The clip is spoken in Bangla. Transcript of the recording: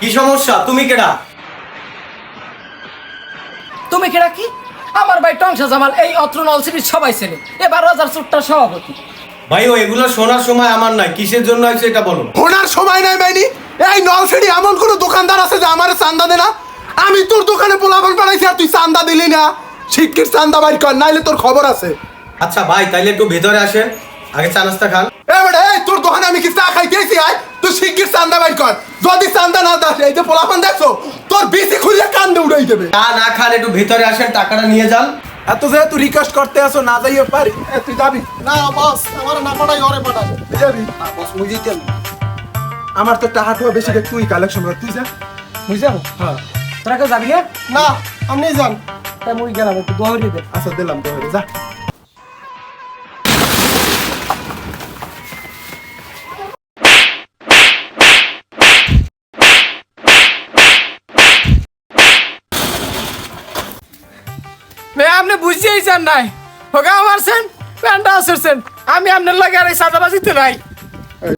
কি সমস্যা? তুমি কেডা? তুমি কেডা কি? আমার ভাই টংসা জামাল, এই অত্র নলসিটির সবাই ছেলে, এবার রাজার চুট্টার সভাপতি। ভাই ও এগুলো শোনার সময় আমার নাই, কিসের জন্য হয়েছে এটা বলো। ওনার সময় নাই বাইনি। এই নলসিটি এমন কোনো দোকানদার আছে যে আমার চান্দা দে না? আমি তোর দোকানে পোলাপান পাঠাইছি আর তুই চান্দা দিলি না। শিগগির চান্দা বাইর কর, নাইলে তোর খবর আছে। আচ্ছা ভাই, তাইলে একটু ভেতরে আসেন, আগে চা নাস্তা খান। এই তোর দোকানে আমি কি চা খাইতেছি? আয় তুই শিগগির চান্দা বাইর কর। যদি চান্দা না দাস, এই যে পোলাপান দেখছো, তোর বিসি খুলে কান্দে উড়াই দেবে। চা না খান, একটু ভেতরে আসেন, টাকাটা নিয়ে যান। এত যেহেতু রিকোয়েস্ট করতে আসো, না যাইও পারি। তুই যাবি না বস, আমার না পাঠাই ওরে পাঠাই। তুই যাবি? বস মুই দিতেন। আমার তো টাকা তো বেশি, তুই কালেকশন কর, তুই যা। বুঝলি? হ্যাঁ তোরা কেউ যাবি না? না আপনি যান। তাই মুই গেলাম, একটু দোহরি দে। আচ্ছা দিলাম তো, যা। আপনি বুঝতেই চান নাই, হোগা মারছেন, প্যান্টা আসছেন, আমি আপনার লাগে আর এই সাজাবাজিতে নাই।